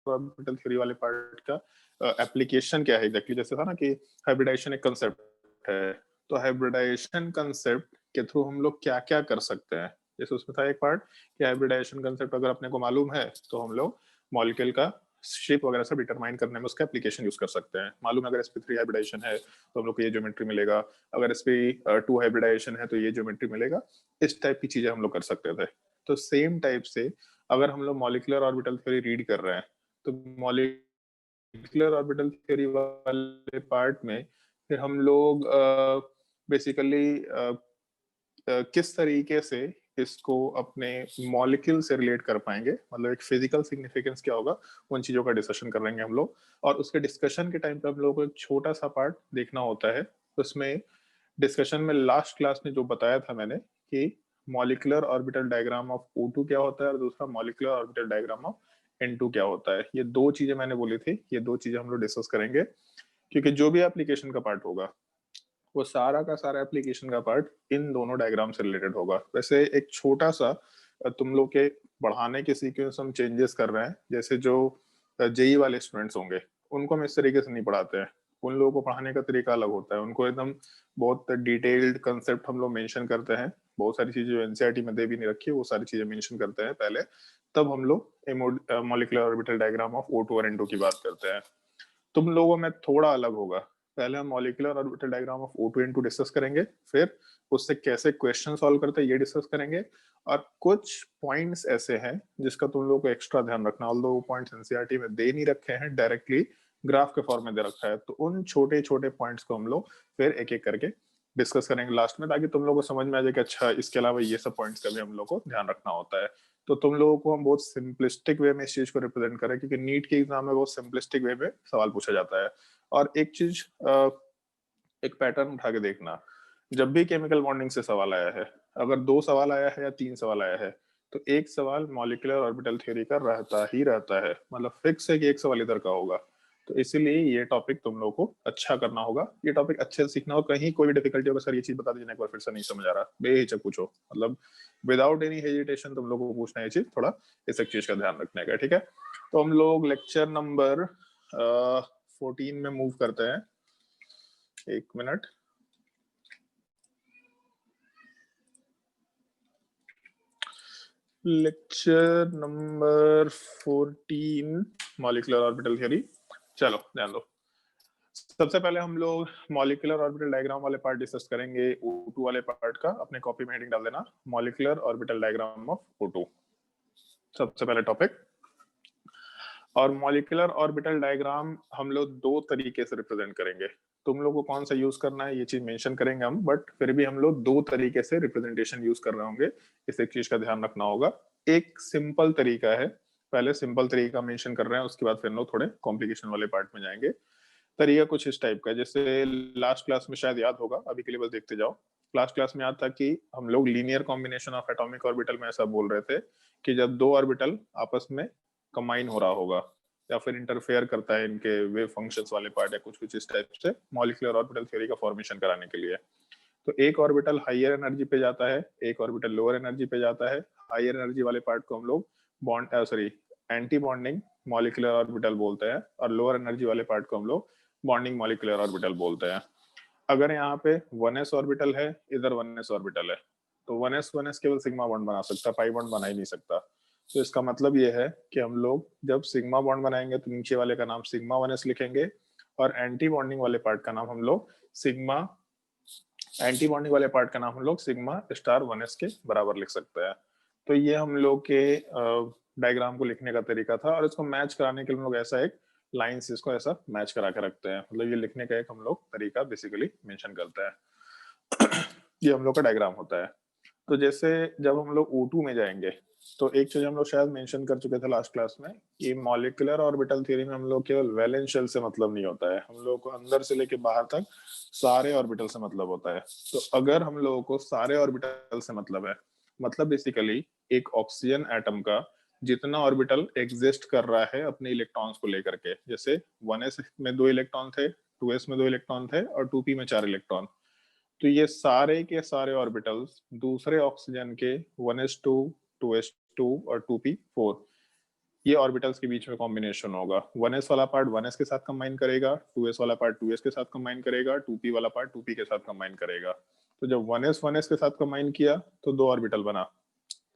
Orbital theory वाले part का application क्या है एग्जैक्टली। जैसे था ना कि हाइब्रिडाइजेशन एक कंसेप्ट है, तो हाइब्रिडाइजेशन कंसेप्ट के थ्रू हम लोग क्या क्या कर सकते हैं। जैसे उसमें था एक पार्ट कि हाइब्रिडाइजेशन कंसेप्ट अगर अपने को मालूम है तो हम लोग मॉलिक्यूल का शेप वगैरह सब डिटरमाइन करने में उसका एप्लीकेशन यूज कर सकते हैं। मालूम है अगर sp3 हाइब्रिडाइजेशन है तो हम लोग को ये ज्योमेट्री मिलेगा, अगर sp2 हाइब्रिडाइजेशन है तो ये ज्योमेट्री मिलेगा। इस टाइप की चीजें हम लोग कर सकते थे। तो सेम टाइप से अगर हम लोग मॉलिक्यूलर ऑर्बिटल थ्योरी रीड कर रहे हैं तो मॉलिक्यूलर ऑर्बिटल थ्योरी वाले पार्ट में फिर हम लोग बेसिकली किस तरीके से इसको अपने मॉलिक्यूल से रिलेट कर पाएंगे, मतलब एक फिजिकल सिग्निफिकेंस क्या होगा, उन चीजों का डिस्कशन कर लेंगे हम लोग। और उसके डिस्कशन के टाइम पे हम लोग को एक छोटा सा पार्ट देखना होता है। उसमें डिस्कशन में लास्ट क्लास में जो बताया था मैंने कि molecular orbital diagram of O2 क्या होता है और दूसरा molecular orbital diagram of N2 क्या होता है। ये दो चीजें मैंने बोली थी, ये दो चीजें हम लोग डिस्कस करेंगे, क्योंकि जो भी एप्लीकेशन का पार्ट होगा वो सारा का सारा एप्लीकेशन का पार्ट इन दोनों डायग्राम से रिलेटेड होगा। वैसे एक छोटा सा तुम लोग के पढ़ाने के सीक्वेंस हम चेंजेस कर रहे हैं। जैसे जो जेई वाले स्टूडेंट्स होंगे उनको हम इस तरीके से नहीं पढ़ाते हैं, उन लोगों को पढ़ाने का तरीका अलग होता है। उनको एकदम बहुत डिटेल्ड कंसेप्ट हम लोग मेंशन करते हैं, बहुत सारी चीजें जो एनसीईआरटी में दे भी नहीं रखी वो सारी चीजें मेंशन करते हैं पहले, तब हम लोग molecular orbital diagram of O2 और N2 की बात करते हैं। तुम लोगों में थोड़ा अलग होगा, पहले हम molecular orbital diagram of O2 N2 discuss करेंगे, फिर उससे कैसे क्वेश्चन सॉल्व करते हैं ये डिस्कस करेंगे। और कुछ पॉइंट्स ऐसे हैं जिसका तुम लोगों को एक्स्ट्रा ध्यान रखना, ऑल्दो वो पॉइंट्स एनसीईआरटी में दे नहीं रखे हैं, डायरेक्टली ग्राफ के फॉर्म में दे रखा है, तो उन छोटे छोटे पॉइंट्स को हम लोग फिर एक एक करके डिस्कस करेंगे लास्ट में, ताकि तुम लोगों को समझ में आ जाए कि अच्छा इसके अलावा ये सब पॉइंट्स का भी हम लोग को ध्यान रखना होता है। तो तुम लोगों को हम बहुत सिंपलिस्टिक वे में इस चीज को रिप्रेजेंट करें, क्योंकि नीट के एग्जाम में बहुत सिंपलिस्टिक वे में सवाल पूछा जाता है। और एक चीज, एक पैटर्न उठा के देखना, जब भी केमिकल बॉन्डिंग से सवाल आया है, अगर 2 सवाल आया है या 3 सवाल आया है, तो एक सवाल मॉलिक्यूलर ऑर्बिटल थ्योरी का रहता ही रहता है, मतलब फिक्स है कि एक सवाल इधर का होगा। तो इसीलिए ये टॉपिक तुम लोगों को अच्छा करना होगा, ये टॉपिक अच्छे से सीखना होगा। कहीं कोई भी डिफिकल्टी होगा सर ये चीज बता दीजिए, एक बार फिर से नहीं समझ आ रहा, बेहिचक पूछो, मतलब विदाउट एनी हेजिटेशन तुम लोगों को पूछना है ये चीज, थोड़ा इस एक चीज का ध्यान रखने का, ठीक है। तो हम लोग लेक्चर नंबर 14 में मूव करते हैं। एक minute, lecture number 14 molecular orbital theory. चलो ध्यान दो, सबसे पहले हम लोग मॉलिक्यूलर ऑर्बिटल डायग्राम वाले पार्ट डिस्कस करेंगे। O2 वाले पार्ट का अपने कॉपी में हेडिंग डाल देना, molecular orbital diagram of O2, सबसे पहले टॉपिक। और मॉलिक्यूलर ऑर्बिटल डायग्राम हम लोग दो तरीके से रिप्रेजेंट करेंगे, तुम लोग को कौन सा यूज करना है ये चीज मेंशन करेंगे हम, बट फिर भी हम लोग दो तरीके से रिप्रेजेंटेशन यूज कर रहे होंगे, इस एक चीज का ध्यान रखना होगा। एक सिंपल तरीका है, पहले सिंपल तरीका मेंशन कर रहे हैं, उसके बाद फिर हम लोग थोड़े कॉम्प्लिकेशन वाले पार्ट में जाएंगे। तरीका कुछ इस टाइप का, जैसे लास्ट क्लास में शायद याद होगा, अभी के लिए बस देखते जाओ। लास्ट क्लास में याद था कि हम लोग linear combination of atomic orbital में ऐसा बोल रहे थे कि जब दो ऑर्बिटल आपस में कंबाइन हो रहा होगा या फिर इंटरफेयर करता है इनके वेव फंक्शंस वाले पार्ट या कुछ कुछ इस टाइप से, मॉलिक्यूलर ऑर्बिटल थ्योरी का फॉर्मेशन कराने के लिए। तो एक ऑर्बिटल हायर एनर्जी पे जाता है, एक ऑर्बिटल लोअर एनर्जी पे जाता है। हायर एनर्जी वाले पार्ट को हम लोग एंटी बॉन्डिंग मॉलिक्यूलर ऑर्बिटल बोलते हैं, और लोअर एनर्जी वाले पार्ट को हम लोग बॉन्डिंग मॉलिक्यूलर ऑर्बिटल बोलते हैं। अगर यहाँ पे 1s ऑर्बिटल है, इधर 1s ऑर्बिटल है, तो 1s केवल सिग्मा बॉन्ड बना सकता, पाई बॉन्ड बना ही नहीं सकता। तो इसका मतलब ये है कि हम लोग जब सिग्मा बॉन्ड बनाएंगे तो नीचे वाले का नाम सिग्मा 1s लिखेंगे, और एंटी बॉन्डिंग वाले पार्ट का नाम हम लोग सिग्मा स्टार 1s के बराबर लिख सकते हैं। तो ये हम लोग के डायग्राम को लिखने का तरीका था, और इसको मैच कराने के लिए हम लोग ऐसा एक लाइंस इसको ऐसा मैच करा के रखते हैं, मतलब ये लिखने का एक हम लोग तरीका बेसिकली मेंशन करते हैं। ये हम लोग का डायग्राम होता है। तो जैसे जब हम लोग O2 में जाएंगे, तो एक चीज हम लोग शायद मेंशन कर चुके थे लास्ट क्लास में कि मॉलिक्यूलर ऑर्बिटल थ्योरी में हम लोग केवल वैलेंस शेल से मतलब नहीं होता है, हम लोग को अंदर से लेके बाहर तक सारे ऑर्बिटल से मतलब होता है। तो अगर हम लोगों को सारे ऑर्बिटल से मतलब है, मतलब बेसिकली एक ऑक्सीजन एटम का जितना ऑर्बिटल एग्जिस्ट कर रहा है अपने इलेक्ट्रॉन्स को लेकर के, जैसे 1s में 2 इलेक्ट्रॉन थे, 2s में 2 इलेक्ट्रॉन थे, और 2p में 4 इलेक्ट्रॉन, तो ये सारे के सारे ऑर्बिटल्स दूसरे ऑक्सीजन के 1s2, 2s2 और 2p4 ये ऑर्बिटल्स के बीच में कॉम्बिनेशन होगा। 1s वाला पार्ट 1s के साथ कंबाइन करेगा, 2s वाला पार्ट 2s के साथ कंबाइन करेगा, 2p वाला पार्ट 2p के साथ कंबाइन करेगा। तो जब 1s के साथ कंबाइन किया तो 2 ऑर्बिटल बना,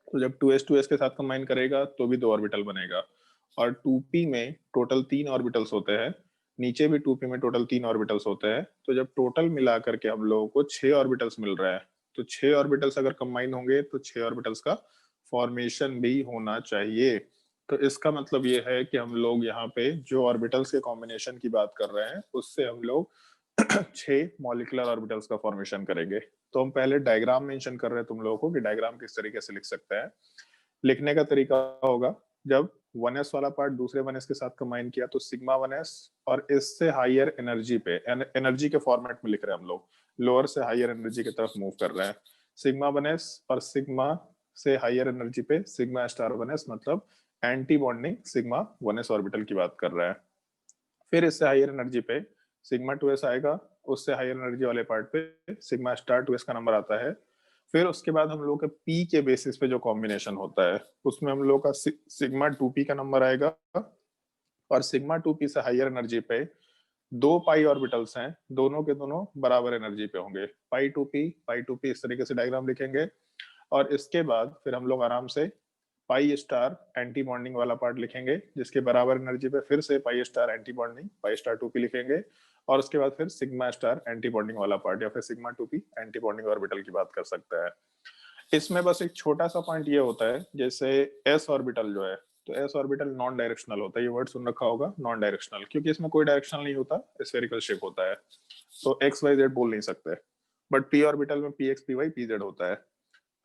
तो जब 2s के साथ कंबाइन करेगा तो भी 2 ऑर्बिटल बनेगा। और 2p में टोटल 3 ऑर्बिटल्स होते हैं, नीचे भी 2p में टोटल 3 ऑर्बिटल्स होते हैं। तो जब टोटल मिला करके हम लोगों को 6 ऑर्बिटल्स मिल रहा है, तो 6 ऑर्बिटल्स अगर कंबाइन होंगे तो 6 ऑर्बिटल्स का फॉर्मेशन भी होना चाहिए। तो इसका मतलब ये है कि हम लोग यहाँ पे जो ऑर्बिटल्स के कॉम्बिनेशन की बात कर रहे हैं उससे हम लोग 6 मॉलिक्यूलर ऑर्बिटल्स का फॉर्मेशन करेंगे। तो हम पहले डायग्राम मेंशन कर रहे हैं तुम लोगों को कि डायग्राम किस तरीके से लिख सकते हैं। लिखने का तरीका होगा, जब 1s वाला पार्ट दूसरे 1s के साथ कंबाइन किया तो सिग्मा 1s, और इससे हायर एनर्जी पे, एनर्जी के फॉर्मेट में लिख रहे हैं हम लोग, लोअर से हायर एनर्जी की तरफ मूव कर रहे हैं। सिग्मा 1s और सिग्मा से हायर एनर्जी पे सिग्मा स्टार 1s, मतलब anti bonding sigma 1s orbital की बात कर रहा है। फिर इससे हायर एनर्जी पे सिग्मा 2s आएगा, उससे हायर एनर्जी वाले पार्ट पे सिग्मा स्टार 2s का नंबर आता है। फिर उसके बाद हम लोग के पी के बेसिस पे जो कॉम्बिनेशन होता है उसमें हम लोग का सिग्मा 2p का नंबर आएगा, और सिग्मा 2p से हायर एनर्जी पे 2 पाई ऑर्बिटल्स हैं, दोनों के दोनों बराबर एनर्जी पे होंगे, पाई टू पी, इस तरीके से डायग्राम लिखेंगे। और इसके बाद फिर हम लोग आराम से पाई स्टार एंटी बॉन्डिंग वाला पार्ट लिखेंगे, जिसके बराबर एनर्जी पे फिर से पाई स्टार एंटी बॉन्डिंग पाई स्टार 2p लिखेंगे। और उसके बाद फिर सिग्मा स्टार एंटी बॉन्डिंग वाला पार्ट या फिर sigma 2p anti bonding orbital की बात कर सकता है। इसमें बस एक छोटा सा पॉइंट ये होता है, जैसे एस ऑर्बिटल जो है, तो एस ऑर्बिटल नॉन डायरेक्शनल होता है, ये वर्ड सुन रखा होगा नॉन डायरेक्शनल, क्योंकि इसमें कोई डायरेक्शनल नहीं होता, स्फेरिकल शेप होता है, तो एक्स वाई जेड बोल नहीं सकते। बट पी ऑर्बिटल में P X P Y P Z होता है।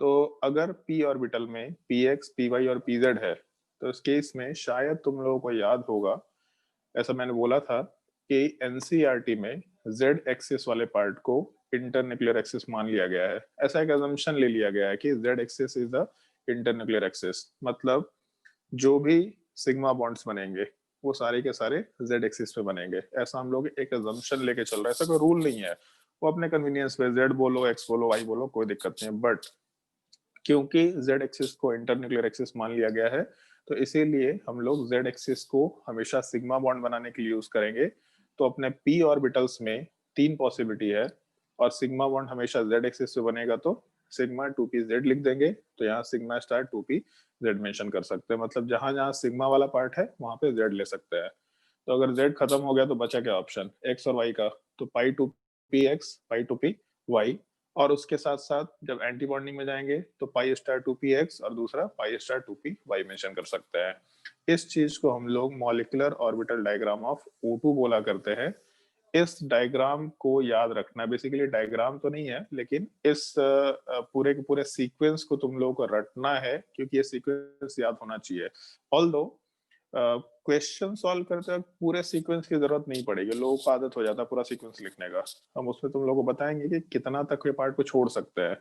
तो अगर p ऑर्बिटल में px, py और pz है, तो इस केस में शायद तुम लोगों को याद होगा, ऐसा मैंने बोला था कि एनसीईआरटी में z एक्सिस वाले पार्ट को इंटरन्यूक्लियर एक्सिस मान लिया गया है। ऐसा एक अजम्पशन ले लिया गया है कि z axis is the internuclear axis, मतलब जो भी सिग्मा बॉन्ड्स बनेंगे वो सारे के सारे z एक्सिस पे बनेंगे। ऐसा हम लोग एक अजम्पशन लेके चल रहे हैं, ऐसा कोई रूल नहीं है, वो अपने कन्वीनियंस पे z बोलो, x बोलो, y बोलो, कोई दिक्कत नहीं है। बट क्योंकि z एक्सिस को इंटरन्यूक्लियर एक्सिस मान लिया गया है, तो इसीलिए हम लोग z एक्सिस को हमेशा सिग्मा बॉन्ड बनाने के लिए यूज करेंगे। तो अपने p ऑर्बिटल्स में 3 पॉसिबिलिटी है, और सिग्मा बॉन्ड हमेशा z एक्सिस पे बनेगा तो सिग्मा 2p z लिख देंगे। तो यहाँ sigma star 2p z mention कर सकते हैं, मतलब जहां जहां सिग्मा वाला पार्ट है वहां पे z ले सकते हैं। तो अगर z खत्म हो गया तो बचा क्या ऑप्शन, x और y का, तो pi two P x pi two P y. और उसके साथ साथ जब एंटी बॉन्डिंग में जाएंगे तो पाई स्टार 2p x और दूसरा पाई स्टार 2p y मेंशन कर सकते हैं। इस चीज को हम लोग molecular orbital diagram of O2 बोला करते हैं। इस डायग्राम को याद रखना, बेसिकली डायग्राम तो नहीं है, लेकिन इस पूरे के पूरे सीक्वेंस को तुम लोगों को रटना है, क्योंकि ये सीक्वेंस याद होना चाहिए। ऑल्दो क्वेश्चन सॉल्व करते वक्त पूरे सीक्वेंस की जरूरत नहीं पड़ेगी, लोगों को आदत हो जाता है पूरा सीक्वेंस लिखने का। हम उसमें तुम लोगों को बताएंगे कि कितना तक ये पार्ट को छोड़ सकते हैं,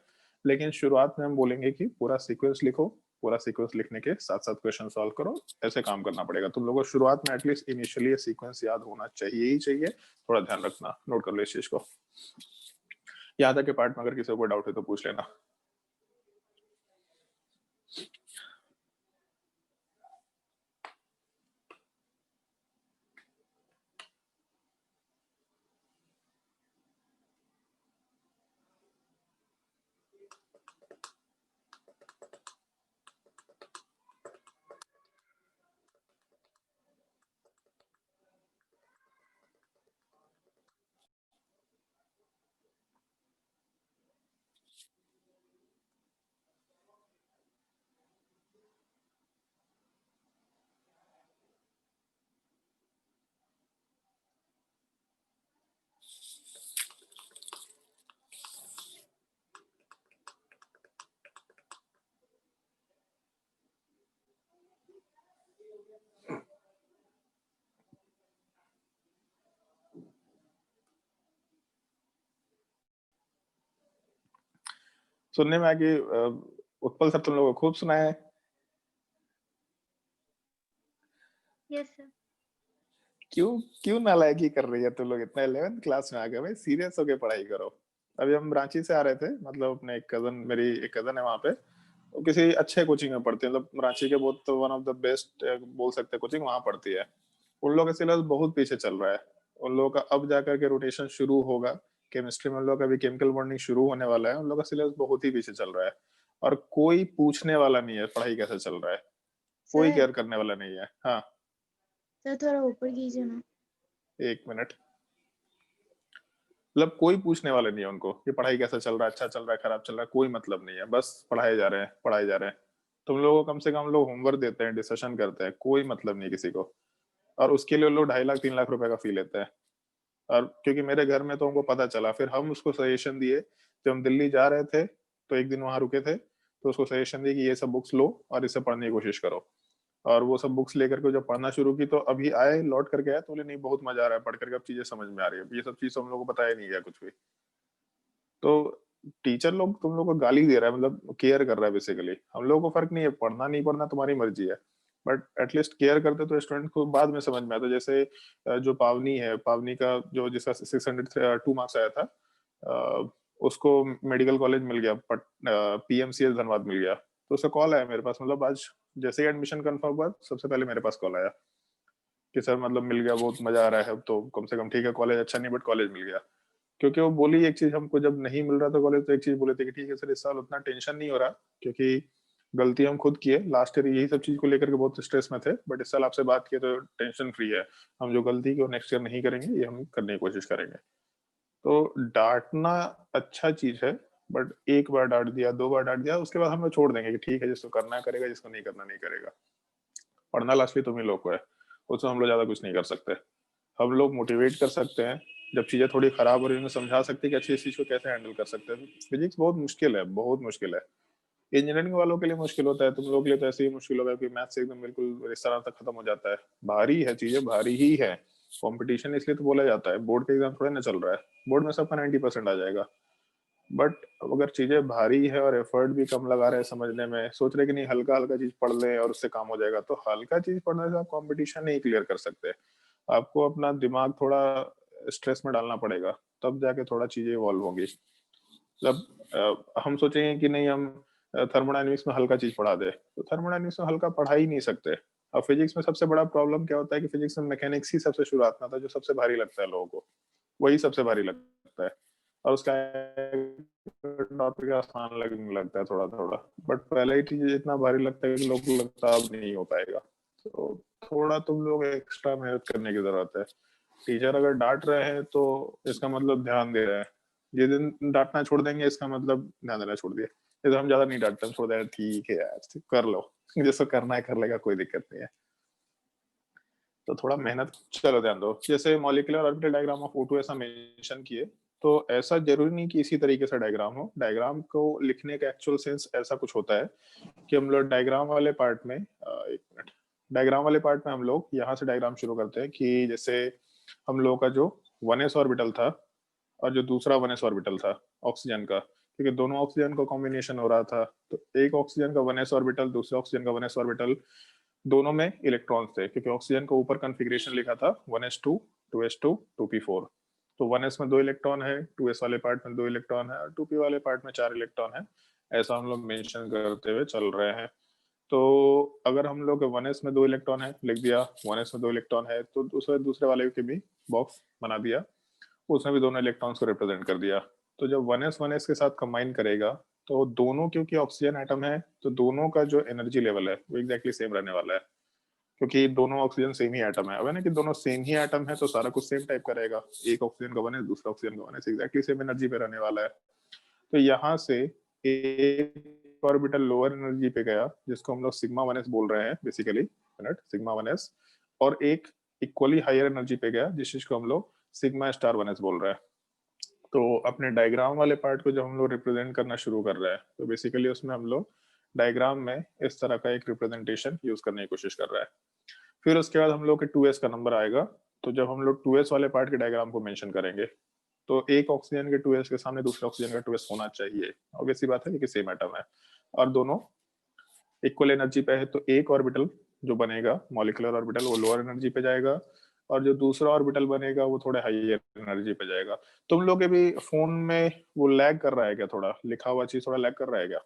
लेकिन शुरुआत में हम बोलेंगे कि पूरा सीक्वेंस लिखो, पूरा सीक्वेंस लिखने के साथ साथ क्वेश्चन सॉल्व करो। ऐसे काम करना पड़ेगा तुम लोगों को शुरुआत में, एटलीस्ट इनिशियली सीक्वेंस याद होना चाहिए ही चाहिए। थोड़ा ध्यान रखना, नोट कर लो इस चीज को। यहाँ तक के पार्ट में अगर किसी को डाउट है तो पूछ लेना। सुनने में आगे उत्पल सर तुम लोगों को खूब सुनाया है। Yes sir. क्यों क्यों नालायकी कर रही है तुम लोग, इतना 11th क्लास में आ गए भाई, सीरियस होके पढ़ाई करो। अभी हम रांची से आ रहे थे, मतलब अपने एक कजन, मेरी एक कजन है वहां पे, वो किसी अच्छे कोचिंग में पढ़ती है, मतलब रांची के बहुत वन ऑफ द बेस्ट बोल सकते हैं कोचिंग वहां पढ़ती है। उन लोगों का सिलेबस बहुत पीछे चल रहा है। उन लोगों का अब जाकर के रोटेशन शुरू होगा। केमिस्ट्री में उन लोगों का भी केमिकल बॉन्डिंग शुरू होने वाला है। उन लोगों का सिलेबस बहुत ही पीछे चल रहा है और कोई पूछने वाला नहीं है पढ़ाई कैसे चल रहा है। कोई सर केयर करने वाला नहीं है। हाँ, सर थोड़ा ऊपर कीजिए ना। 1 मिनट। मतलब कोई पूछने वाला नहीं है उनको कि पढ़ाई कैसा चल रहा है, अच्छा चल रहा है, खराब चल रहा है, कोई मतलब नहीं है। बस पढ़ाए जा रहे हैं, पढ़ाए जा रहे हैं। तुम लोगों को कम से कम लोग होमवर्क देते हैं, डिस्कशन करते हैं, कोई मतलब नहीं किसी को। और उसके लिए लोग 2.5 लाख 3 लाख रुपए का फी लेते हैं। और क्योंकि मेरे घर में तो हमको पता चला, फिर हम उसको सजेशन दिए। जब हम दिल्ली जा रहे थे तो एक दिन वहां रुके थे, तो उसको सजेशन दिए कि ये सब बुक्स लो और इसे पढ़ने की कोशिश करो। और वो सब बुक्स लेकर के जब पढ़ना शुरू की तो अभी आए, लौट करके आए तो बोले नहीं बहुत मजा आ रहा है पढ़ करके, अब चीजें समझ में आ रही है। ये सब चीज तो हम लोग को पता ही नहीं गया कुछ भी। तो टीचर लोग तुम लोग को गाली दे रहा है, मतलब केयर कर रहा है बेसिकली। हम लोगों को फर्क नहीं है, पढ़ना नहीं पढ़ना तुम्हारी मर्जी है। बट एटलीस्ट केयर करते तो स्टूडेंट को बाद में समझ में आता। जैसे जो पावनी है, पावनी का जो जिसका 602 मार्क्स आया था, अ, उसको मेडिकल कॉलेज मिल गया, बट पीएमसीएच धनबाद मिल गया। तो उसका कॉल आया मेरे पास, मतलब आज जैसे ही एडमिशन कंफर्म हुआ सबसे पहले मेरे पास कॉल आया कि सर मतलब मिल गया, बहुत मजा आ रहा है। अब तो कम से कम ठीक है, कॉलेज अच्छा नहीं बट कॉलेज मिल गया। क्योंकि वो बोली एक चीज हमको, जब नहीं मिल रहा था कॉलेज तो एक चीज बोले थे कि ठीक है सर इस साल उतना टेंशन नहीं हो रहा, क्योंकि गलती हम खुद किए। लास्ट ईयर यही सब चीज को लेकर के बहुत स्ट्रेस में थे, बट इस साल आपसे बात किए तो टेंशन फ्री है। हम जो गलती की वो नेक्स्ट ईयर नहीं करेंगे, ये हम करने की कोशिश करेंगे। तो डांटना अच्छा चीज है, बट एक बार डांट दिया, 2 बार डांट दिया, उसके बाद हम लोग छोड़ देंगे कि ठीक है जिसको करना है करेगा, जिसको नहीं करना नहीं करेगा। पढ़ना लास्टली तुम ही लोग को है, उसमें हम लोग ज्यादा कुछ नहीं कर सकते। हम लोग मोटिवेट कर सकते हैं, जब चीजें थोड़ी खराब हो रही है समझा सकते हैं कि अच्छी इस चीज को कैसे हैंडल कर सकते हैं। फिजिक्स बहुत मुश्किल है, बहुत मुश्किल है। इंजीनियरिंग वालों के लिए मुश्किल होता है, तुम लोग के लिए तो ऐसे ही मुश्किल होगा कि मैथ्स एकदम बिल्कुल इस तरह तक खत्म हो जाता है। भारी है, चीजें भारी ही है। कंपटीशन इसलिए तो बोला जाता है, बोर्ड का एग्जाम थोड़ा ना चल रहा है। बोर्ड में सबका 90% आ जाएगा। बट अगर चीजें भारी है और एफर्ट भी कम लगा रहे हैं समझने में, सोच रहे कि नहीं हल्का हल्का चीज पढ़ लें और उससे काम हो जाएगा, तो हल्का चीज पढ़ने से आप कंपटीशन नहीं क्लियर कर सकते। आपको अपना दिमाग थोड़ा स्ट्रेस में डालना पड़ेगा, तब जाके थोड़ा चीजें इवॉल्व होंगी। मतलब हम सोचेंगे कि नहीं हम थर्मोडायनेमिक्स में हल्का चीज पढ़ा दे, तो थर्मोडायनेमिक्स में हल्का पढ़ा ही नहीं सकते। अब फिजिक्स में सबसे बड़ा प्रॉब्लम क्या होता है कि फिजिक्स में मैकेनिक्स ही सबसे शुरुआत में था, जो सबसे भारी लगता है लोगों को, वही सबसे भारी लगता है। और उसका टॉपिक आसान लगने लगता है थोड़ा थोड़ा, बट पहले ही चीज इतना भारी लगता है कि लोगों को लगता है अब नहीं हो पाएगा। तो थोड़ा तुम लोग एक्स्ट्रा मेहनत करने की जरूरत है। टीचर अगर डांट रहे हैं तो इसका मतलब ध्यान दे रहे हैं। जिस दिन डांटना छोड़ देंगे इसका मतलब ध्यान देना छोड़ दिए। ये तो हम ज्यादा नहीं डांटते, हम छोड़ दें ठीक है यार कर लो, जैसा करना है कर लेगा, कोई दिक्कत नहीं है। तो थोड़ा मेहनत, चलो ध्यान दो। जैसे molecular orbital diagram of O2 ऐसा मेंशन किए, तो ऐसा जरूरी नहीं कि इसी तरीके से डायग्राम हो। डायग्राम को लिखने का एक्चुअल सेंस ऐसा कुछ होता है कि हम लोग डायग्राम वाले पार्ट में 1 मिनट, डायग्राम वाले पार्ट में हम लोग यहाँ से डायग्राम शुरू करते हैं कि जैसे हम लोगों का जो 1s ऑर्बिटल था और जो दूसरा 1s ऑर्बिटल था ऑक्सीजन का, क्योंकि दोनों ऑक्सीजन का कॉम्बिनेशन हो रहा था, तो एक ऑक्सीजन का 1s ऑर्बिटल, दूसरे ऑक्सीजन का 1s ऑर्बिटल, दोनों में इलेक्ट्रॉन्स थे। क्योंकि ऑक्सीजन का ऊपर कॉन्फ़िगरेशन लिखा था 1s2 2s2 2p4। तो 1s में 2 इलेक्ट्रॉन है, 2s वाले पार्ट में 2 इलेक्ट्रॉन है और 2p वाले पार्ट में 4 इलेक्ट्रॉन है। ऐसा हम लोग मेंशन करते हुए चल रहे हैं। तो अगर हम लोग 1s में 2 इलेक्ट्रॉन है लिख दिया, 1s में 2 इलेक्ट्रॉन है, तो दूसरे दूसरे वाले के भी बॉक्स बना दिया, उसमें भी दोनों इलेक्ट्रॉन्स को रिप्रेजेंट कर दिया। तो जब 1s के साथ कंबाइन करेगा, तो दोनों, क्योंकि ऑक्सीजन एटम है, तो दोनों का जो एनर्जी लेवल है वो एग्जैक्टली सेम रहने वाला है। क्योंकि दोनों ऑक्सीजन सेम ही एटम है। अब है ना कि दोनों सेम ही एटम है तो सारा कुछ सेम टाइप का रहेगा। एक ऑक्सीजन का 1s, दूसरा ऑक्सीजन का 1s एग्जैक्टली सेम एनर्जी पे रहने वाला है। तो यहाँ से एक ऑर्बिटल लोअर एनर्जी पे गया, जिसको हम लोग सिग्मा 1s बोल रहे हैं बेसिकली, मिनट सिग्मा 1s, और एक इक्वली हायर एनर्जी पे गया जिस चीज को हम लोग सिग्मा स्टार 1s बोल रहे हैं। तो अपने डायग्राम वाले पार्ट को जब हम लोग रिप्रेजेंट करना शुरू कर रहे हैं, तो बेसिकली उसमें हम लोग डायग्राम में इस तरह का एक रिप्रेजेंटेशन यूज करने की कोशिश कर रहे हैं। फिर उसके बाद हम लोग के 2s का नंबर आएगा। तो जब हम लोग 2s वाले पार्ट के डायग्राम को मेंशन करेंगे, तो एक ऑक्सीजन के 2s के सामने दूसरे ऑक्सीजन का 2s होना चाहिए। ऑब्वियस सी बात है कि सेम एटम है और दोनों इक्वल एनर्जी पे है। तो एक ऑर्बिटल जो बनेगा मॉलिक्यूलर ऑर्बिटल, वो लोअर एनर्जी पे जाएगा, और जो दूसरा ऑर्बिटल बनेगा वो थोड़े हाइयर एनर्जी पे जाएगा। तुम लोग के भी फोन में वो लैग कर रहा है क्या? थोड़ा लिखा हुआ चीज थोड़ा लैग कर रहा है क्या?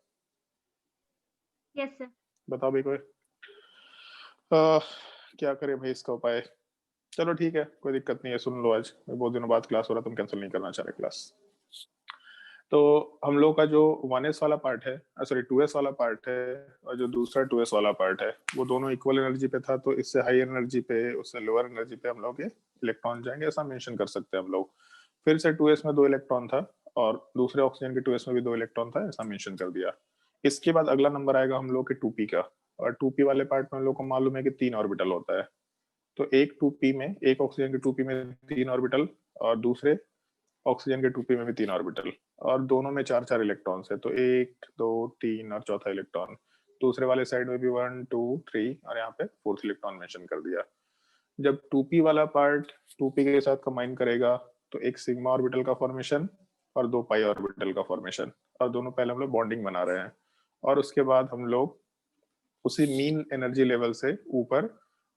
कैसे? बताओ भाई कोई। अ, क्या करें भाई इसका उपाय? चलो ठीक है, कोई दिक्कत नहीं है, सुन लो। आज बहुत दिनों बाद क्लास हो रहा, तुम कैंसिल नहीं करना चाह रहे क्लास। तो हम लोग का जो 1s वाला पार्ट है, सॉरी 2s वाला पार्ट है, और जो दूसरा 2s वाला पार्ट है, वो दोनों इक्वल एनर्जी पे था। तो इससे हाई एनर्जी पे, उससे लोअर एनर्जी पे हम लोग ये इलेक्ट्रॉन जाएंगे, ऐसा मेंशन कर सकते हैं हम लोग। फिर से 2s में 2 इलेक्ट्रॉन था, और दूसरे ऑक्सीजन के 2s में भी 2 इलेक्ट्रॉन था, ऐसा मेंशन कर दिया। इसके बाद अगला नंबर आएगा हम लोग के 2p का, और 2p वाले पार्ट में हम लोग को मालूम है कि 3 ऑर्बिटल होता है। तो एक 2p में, एक ऑक्सीजन के 2p में 3 ऑर्बिटल, और दूसरे ऑक्सीजन के 2p में भी 3 ऑर्बिटल, और दोनों में 4-4 इलेक्ट्रॉन्स है। तो 1 2 3 और चौथा इलेक्ट्रॉन। दूसरे वाले साइड में भी 1 2 3, और यहाँ पे फोर्थ इलेक्ट्रॉन मेंशन कर दिया। जब 2p वाला पार्ट 2p के साथ कंबाइन करेगा, तो एक सिग्मा ऑर्बिटल का फॉर्मेशन और 2 पाई ऑर्बिटल का फॉर्मेशन, और दोनों पहले हम लोग बॉन्डिंग बना रहे हैं। और उसके बाद हम लोग उसी मीन एनर्जी लेवल से ऊपर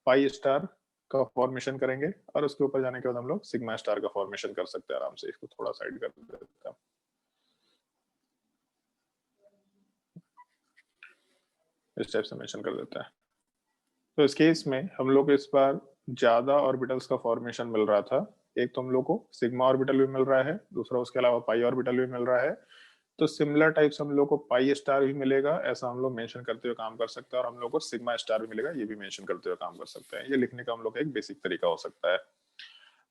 पाई स्टार का फॉर्मेशन करेंगे, और उसके ऊपर जाने के बाद हम लोग सिग्मा स्टार का फॉर्मेशन कर सकते हैं आराम से। इसको थोड़ा साइड कर देते हैं, इस टाइप से मेंशन कर देते हैं। तो इस केस में हम लोग को इस बार ज्यादा ऑर्बिटल्स का फॉर्मेशन मिल रहा था। एक तो हम लोग को सिग्मा ऑर्बिटल भी मिल रहा है, दूसरा उसके अलावा पाई ऑर्बिटल भी मिल रहा है। तो सिमिलर टाइप्स हम लोग को पाई स्टार भी मिलेगा, ऐसा हम लोग मेंशन करते हुए काम कर सकते हैं। और हम लोग को सिग्मा स्टार भी मिलेगा, ये भी मेंशन करते हुए काम कर सकते हैं। ये लिखने का हम लोग का एक बेसिक तरीका हो सकता है।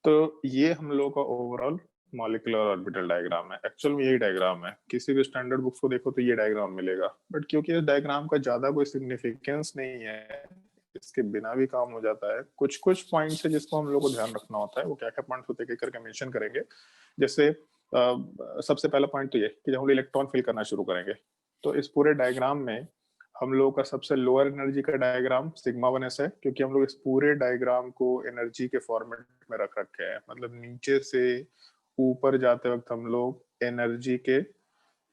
तो ये हम लोग का ओवरऑल मॉलिक्यूलर ऑर्बिटल डायग्राम है। एक्चुअल में यही डायग्राम है, किसी भी स्टैंडर्ड बुक्स को देखो तो ये डायग्राम मिलेगा। बट क्योंकि इस डायग्राम का ज्यादा कोई सिग्निफिकेंस नहीं है, इसके बिना भी काम हो जाता है। कुछ कुछ पॉइंट्स है जिसको हम लोग को ध्यान रखना होता है। वो क्या क्या पॉइंट्स होते हैं करके मेंशन करेंगे। जैसे सबसे पहला पॉइंट तो ये कि जब हम इलेक्ट्रॉन फिल करना शुरू करेंगे, तो इस पूरे डायग्राम में हम लोगों का सबसे लोअर एनर्जी का डायग्राम सिग्मा 1s है, क्योंकि हम लोग इस पूरे डायग्राम को एनर्जी के फॉर्मेट में रख रखे हैं। मतलब नीचे से ऊपर जाते वक्त हम लोग एनर्जी के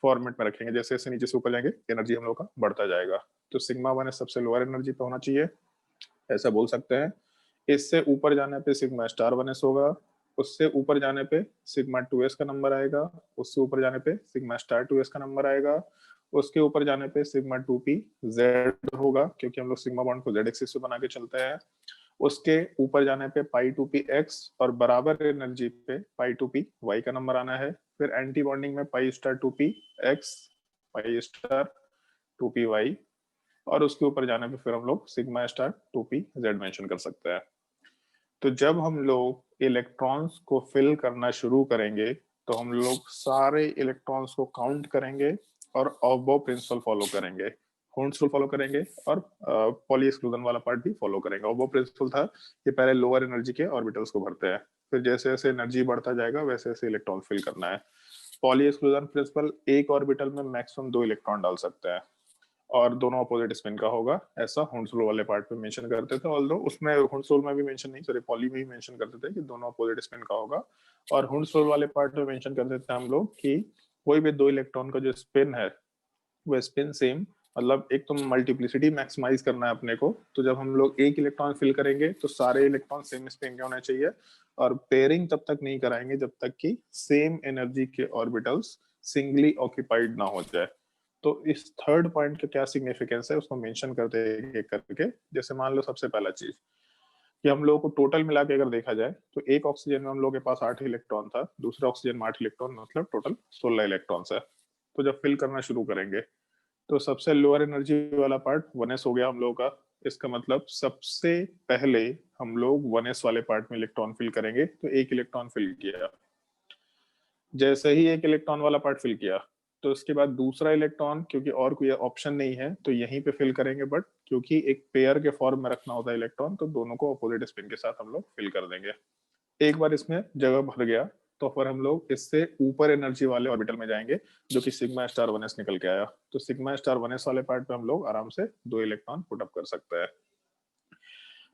फॉर्मेट में रखेंगे। जैसे जैसे नीचे से ऊपर जाएंगे, एनर्जी हम लोग का बढ़ता जाएगा। तो सिग्मा 1s सबसे लोअर एनर्जी पे होना चाहिए, ऐसा बोल सकते हैं। इससे ऊपर जाने पे सिग्मा स्टार 1s होगा, उससे ऊपर जाने पे सिग्मा 2s का नंबर आएगा, उससे ऊपर जाने पे सिग्मा स्टार 2s का नंबर आएगा, उसके ऊपर जाने पे सिग्मा 2p z होगा, क्योंकि हम लोग सिग्मा बॉन्ड को z एक्सिस पे बना के चलते हैं। उसके ऊपर जाने पे पाई 2p x, और बराबर एनर्जी पे पाई 2p y का नंबर आना है। फिर एंटी बॉन्डिंग में पाई स्टार 2p x, पाई स्टार 2p y, और उसके ऊपर जाने पे फिर हम लोग sigma star 2p z mention कर सकते हैं। तो जब हम लोग इलेक्ट्रॉन्स को फिल करना शुरू करेंगे, तो हम लोग सारे इलेक्ट्रॉन्स को काउंट करेंगे और ऑफ प्रिंसिपल फॉलो करेंगे, हॉर्न्स रूल फॉलो करेंगे, और पॉली एक्सक्लूजन वाला पार्ट भी फॉलो करेंगे। ऑफ प्रिंसिपल था कि पहले लोअर एनर्जी के ऑर्बिटल्स को भरते हैं, फिर जैसे जैसे एनर्जी बढ़ता जाएगा वैसे वैसे इलेक्ट्रॉन फिल करना है। पॉली एक्सक्लूजन प्रिंसिपल, एक ऑर्बिटल में मैक्सिमम 2 इलेक्ट्रॉन डाल सकते हैं, और दोनों अपोजिट स्पिन का होगा, ऐसा हुंसुल वाले पार्ट पे मेंशन करते थे। ऑल्दो उसमें हुंसुल में भी मेंशन नहीं, सॉरी पॉली में भी मेंशन करते थे कि दोनों अपोजिट स्पिन का होगा। और हुंसुल वाले पार्ट में मेंशन करते थे हम लोग कि कोई भी 2 इलेक्ट्रॉन का जो स्पिन है वो स्पिन सेम, मतलब एक तो मल्टीप्लिसिटी मैक्सिमाइज करना है अपने को। तो जब हम लोग एक इलेक्ट्रॉन फिल करेंगे तो सारे इलेक्ट्रॉन सेम स्पिन के होने चाहिए, और पेयरिंग तब तक नहीं कराएंगे जब तक कि सेम एनर्जी के ऑर्बिटल्स सिंगली ऑक्यूपाइड ना हो जाए। तो इस थर्ड पॉइंट का क्या सिग्निफिकेंस है उसको मेंशन करते हैं करके। जैसे मान लो सबसे पहला चीज कि हम लोगों को टोटल मिला के अगर देखा जाए, तो एक ऑक्सीजन में हम लोग के पास 8 इलेक्ट्रॉन था, दूसरे ऑक्सीजन में 8 इलेक्ट्रॉन, मतलब टोटल 16 इलेक्ट्रॉन्स है। तो जब फिल करना शुरू करेंगे, तो सबसे लोअर एनर्जी वाला पार्ट 1s हो गया हम लोग का। इसका मतलब सबसे पहले हम लोग 1s वाले पार्ट में इलेक्ट्रॉन फिल करेंगे। तो एक इलेक्ट्रॉन फिल किया, जैसे ही एक इलेक्ट्रॉन वाला पार्ट फिल किया, तो उसके बाद दूसरा इलेक्ट्रॉन, क्योंकि और कोई ऑप्शन नहीं है तो यहीं पे फिल करेंगे। बट क्योंकि एक पेयर के फॉर्म में रखना होता है इलेक्ट्रॉन, तो दोनों को अपोजिट स्पिन के साथ हम लोग फिल कर देंगे। एक बार इसमें जगह भर गया, तो फिर हम लोग इससे ऊपर एनर्जी वाले ऑर्बिटल में जाएंगे, जो कि सिग्मा स्टार 1s निकल के आया। तो सिग्मा स्टार 1s वाले पार्ट पे हम लोग आराम से 2 इलेक्ट्रॉन पुट अप कर सकते हैं।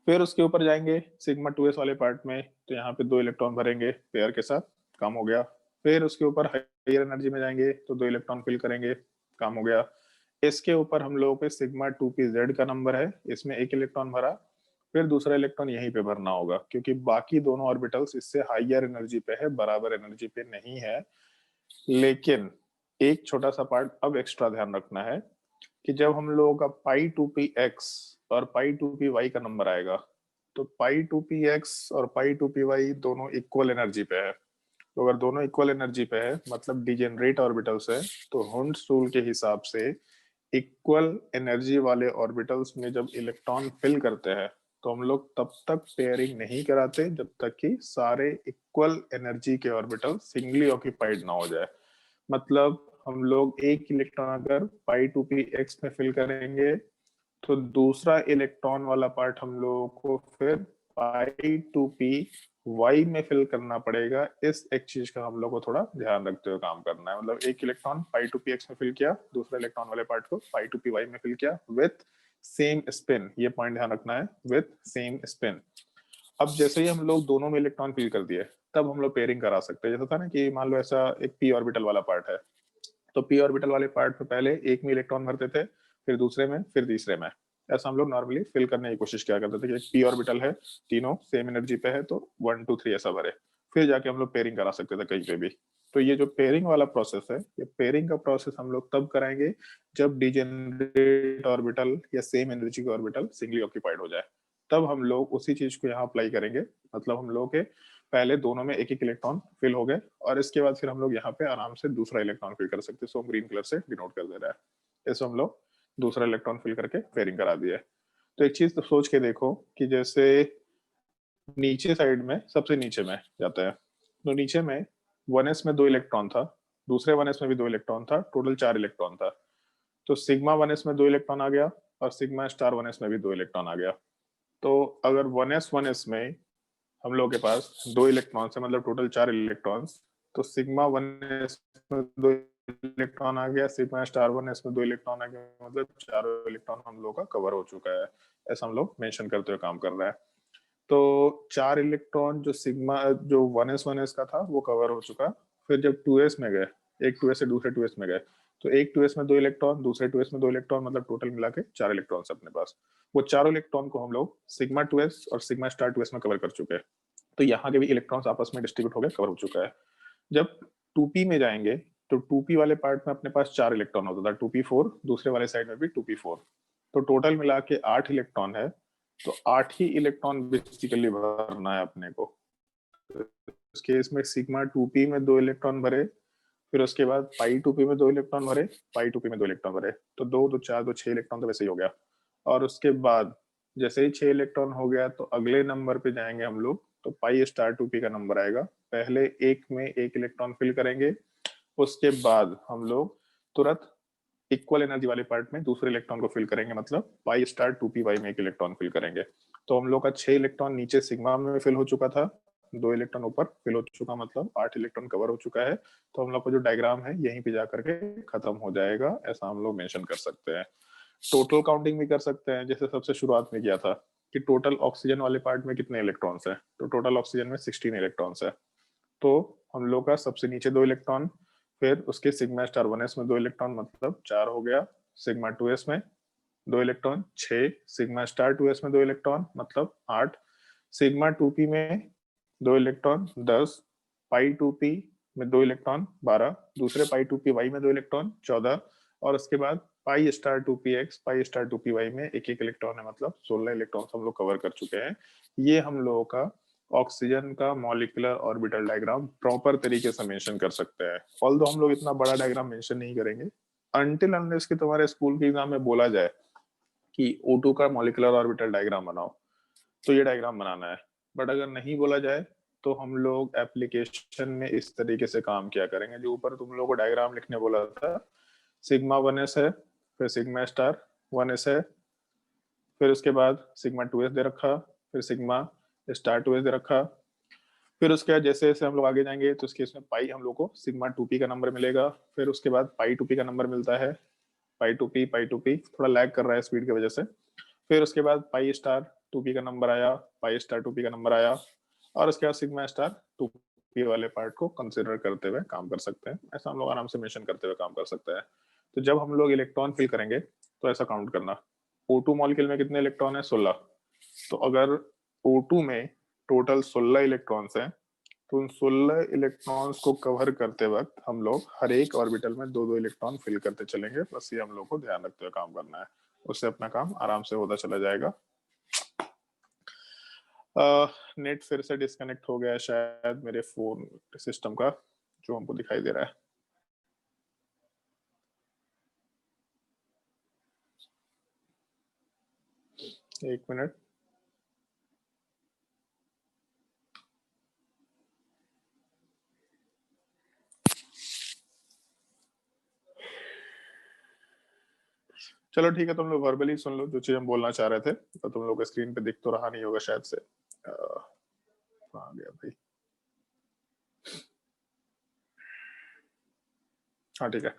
फिर उसके ऊपर जाएंगे सिग्मा 2s वाले पार्ट में, तो यहाँ पे 2 इलेक्ट्रॉन भरेंगे पेयर के साथ, काम हो गया। फिर उसके ऊपर हायर एनर्जी में जाएंगे तो 2 इलेक्ट्रॉन फिल करेंगे, काम हो गया। इसके ऊपर हम लोगों पे सिग्मा 2p z का नंबर है, इसमें एक इलेक्ट्रॉन भरा, फिर दूसरा इलेक्ट्रॉन यहीं पे भरना होगा, क्योंकि बाकी दोनों ऑर्बिटल्स इससे हायर एनर्जी पे है, बराबर एनर्जी पे नहीं है। लेकिन एक छोटा सा पार्ट अब एक्स्ट्रा ध्यान रखना है कि जब हम लोगों का पाई टू पी एक्स और पाई टू पी वाई का नंबर आएगा, तो पाई टू पी एक्स और पाई टू पी वाई दोनों इक्वल एनर्जी पे है। तो अगर दोनों इक्वल एनर्जी पे है मतलब डिजेनरेट ऑर्बिटल्स है, तो हुंड्स रूल के हिसाब से इक्वल एनर्जी वाले ऑर्बिटल्स में जब इलेक्ट्रॉन फिल करते हैं तो हम लोग तब तक पेयरिंग नहीं कराते जब तक कि सारे इक्वल एनर्जी के ऑर्बिटल सिंगली ऑक्यूपाइड ना हो जाए। मतलब हम लोग एक इलेक्ट्रॉन अगर पाई टू पी एक्स में फिल करेंगे तो दूसरा इलेक्ट्रॉन वाला पार्ट हम लोगों को फिर पाई टू पी वाई में फिल करना पड़ेगा। इस एक चीज का हम लोग को थोड़ा ध्यान रखते हुए काम करना है। मतलब एक electron pi two P X में फिल किया, दूसरा इलेक्ट्रॉन वाले पार्ट को पाई टू पी वाई में फिल किया विथ सेम स्पिन। ये पॉइंट ध्यान रखना है, विथ सेम स्पिन। अब जैसे ही हम लोग दोनों में इलेक्ट्रॉन फिल कर दिए, तब हम लोग पेयरिंग करा सकते हैं। जैसा था ना कि मान लो ऐसा एक पी ऑर्बिटल वाला पार्ट है, तो पी ऑर्बिटल वाले पार्ट में पहले एक में इलेक्ट्रॉन भरते थे, फिर दूसरे में, फिर तीसरे में। ऐसा हम लोग नॉर्मली फिल करने की कोशिश किया करते थे कि पी ऑर्बिटल है, तीनों सेम एनर्जी पे है, तो 1 2 3 ऐसा भरे, फिर जाके हम लोग पेयरिंग करा सकते थे कहीं पे भी। तो ये जो पेयरिंग वाला प्रोसेस है, ये पेयरिंग का प्रोसेस हम लोग तब कराएंगे जब डिजेनरेट ऑर्बिटल या सेम एनर्जी के ऑर्बिटल सिंगली ऑक्यूपाइड हो जाए। तब हम लोग उसी चीज को यहाँ अप्लाई करेंगे। मतलब हम लोग के पहले दोनों में एक एक इलेक्ट्रॉन फिल हो गए और इसके बाद फिर हम लोग यहाँ पे आराम से दूसरा इलेक्ट्रॉन फिल कर सकते हैं। सो हम ग्रीन कलर से डिनोट कर दे रहा है। इससे हम लोग दूसरा इलेक्ट्रॉन फिल करके पेयरिंग करा दिए। तो एक चीज तो सोच के देखो कि जैसे नीचे साइड में सबसे नीचे में जाता है, तो नीचे में 1s में 2 इलेक्ट्रॉन था, दूसरे 1s में भी 2 इलेक्ट्रॉन था, टोटल 4 इलेक्ट्रॉन था। तो सिग्मा 1s में 2 इलेक्ट्रॉन आ गया और सिग्मा स्टार 1s में भी 2 इलेक्ट्रॉन आ गया। तो अगर 1s में हम लोग के पास 2 इलेक्ट्रॉन है, मतलब टोटल 4 इलेक्ट्रॉन्स, तो सिग्मा 1s में 2 इलेक्ट्रॉन आ गया, सिग्मा स्टार 1s में 2 इलेक्ट्रॉन आ गया, मतलब चारों इलेक्ट्रॉन हम लोग का कवर हो चुका है। ऐसा हम लोग मेंशन करते हुए काम कर रहा है। तो 4 इलेक्ट्रॉन जो सिग्मा जो 1s का था वो कवर हो चुका। फिर जब 2s में गए, एक 2s से दूसरे 2s में गए, तो एक 2s में 2 इलेक्ट्रॉन, दूसरे 2s में 2 इलेक्ट्रॉन, मतलब टोटल मिला के 4 इलेक्ट्रॉन अपने पास। वो चारों इलेक्ट्रॉन को हम लोग सिग्मा 2s और सिग्मा स्टार 2s में कवर कर चुके हैं। तो यहाँ के भी इलेक्ट्रॉन्स आपस में डिस्ट्रीब्यूट हो गए, कवर हो चुका है। जब 2p में जाएंगे तो 2p वाले पार्ट में अपने पास 4 इलेक्ट्रॉन होता था, 2p4, दूसरे वाले साइड में भी 2p4। तो टोटल मिला के 8 इलेक्ट्रॉन है। तो 8 ही इलेक्ट्रॉन बेसिकली भरना है अपने को। तो इस केस में सिग्मा 2p में 2 इलेक्ट्रॉन भरे, फिर उसके बाद पाई 2p में 2 इलेक्ट्रॉन भरे, पाई 2p में 2 इलेक्ट्रॉन भरे, तो 2 2 4 तो 6 इलेक्ट्रॉन तो वैसे ही हो गया। और उसके बाद जैसे ही 6 इलेक्ट्रॉन हो गया तो अगले नंबर पे जाएंगे हम लोग, तो पाई स्टार 2p का नंबर आएगा। पहले एक में एक इलेक्ट्रॉन फिल करेंगे, उसके बाद हम लोग तुरंत इक्वल एनर्जी वाले पार्ट में दूसरे इलेक्ट्रॉन को फिल करेंगे, मतलब पाई स्टार 2p वाई में एक इलेक्ट्रॉन फिल करेंगे। तो हम लोग का 6 इलेक्ट्रॉन नीचे सिग्मा में फिल हो चुका था, 2 इलेक्ट्रॉन ऊपर फिल हो चुका, मतलब 8 इलेक्ट्रॉन कवर हो चुका है। तो हम लोग का जो डायग्राम है यहीं पे जाकर के खत्म हो जाएगा, ऐसा हम लोग मेंशन कर सकते हैं। टोटल काउंटिंग भी कर सकते हैं, जैसे सबसे शुरुआत में किया था कि टोटल ऑक्सीजन वाले पार्ट में कितने इलेक्ट्रॉन्स है, तो टोटल ऑक्सीजन में 16 इलेक्ट्रॉन्स है। तो हम लोग का सबसे नीचे 2 इलेक्ट्रॉन, फिर उसके सिग्मा स्टार 1s में 2 इलेक्ट्रॉन, मतलब 4 हो गया, सिग्मा 2s में 2 इलेक्ट्रॉन 6, सिग्मा स्टार 2s में 2 इलेक्ट्रॉन मतलब 8, सिग्मा 2p में 2 इलेक्ट्रॉन 10, पाई 2p में 2 इलेक्ट्रॉन 12, दूसरे पाई 2p वाई में 2 इलेक्ट्रॉन 14, और उसके बाद pi star 2p X, pi star 2p Y में एक एक इलेक्ट्रॉन है, मतलब 16 इलेक्ट्रॉन हम लोग कवर कर चुके हैं। ये हम लोगों का ऑक्सीजन का मॉलिक्यूलर ऑर्बिटल डायग्राम प्रॉपर तरीके से मेंशन कर सकते हैं। ऑल्दो हम लोग इतना बड़ा डायग्राम मेंशन नहीं करेंगे अनटिल अनलेस कि तुम्हारे स्कूल के एग्जाम में बोला जाए कि O2 का मॉलिक्यूलर ऑर्बिटल डायग्राम बनाओ, तो ये डायग्राम बनाना है। बट अगर नहीं बोला जाए तो हम लोग एप्लीकेशन में इस तरीके से काम किया करेंगे। जो ऊपर तुम लोग को डायग्राम लिखने बोला था, सिग्मा 1s है, फिर सिग्मा स्टार 1s है, फिर उसके बाद सिग्मा 2s दे रखा, फिर सिग्मा स्टार 2s दे रखा, फिर उसके बाद जैसे जैसे हम लोग आगे जाएंगे तो उसके इसमें पाई हम लोग को सिग्मा 2p का नंबर मिलेगा, फिर उसके बाद पाई 2p का नंबर मिलता है, पाई 2p थोड़ा लैग कर रहा है स्पीड की वजह से। फिर उसके बाद पाई स्टार 2p का नंबर आया, पाई स्टार 2p का नंबर आया, और उसके बाद सिग्मा स्टार 2p वाले पार्ट को कंसिडर करते हुए काम कर सकते हैं। ऐसा हम लोग आराम से मेंशन करते हुए काम कर सकते हैं। तो जब हम लोग इलेक्ट्रॉन फिल करेंगे तो ऐसा काउंट करना, O2 मॉलिक्यूल में कितने इलेक्ट्रॉन है, 16। तो अगर O2 में टोटल 16 इलेक्ट्रॉन्स हैं, तो उन 16 इलेक्ट्रॉन्स को कवर करते वक्त हम लोग हर एक ऑर्बिटल में 2-2 इलेक्ट्रॉन फिल करते चलेंगे, बस ये हम लोग को ध्यान रखते हुए काम करना है, उससे अपना काम आराम से होता चला जाएगा। नेट फिर से डिस्कनेक्ट हो गया है शायद मेरे फोन सिस्टम का, जो हमको दिखाई दे रहा है। एक मिनट। चलो ठीक है, तुम लोग वर्बली सुन लो जो चीज हम बोलना चाह रहे थे, तो तुम लोग स्क्रीन पे दिख तो रहा नहीं होगा शायद से। आ गया भाई। हाँ ठीक है।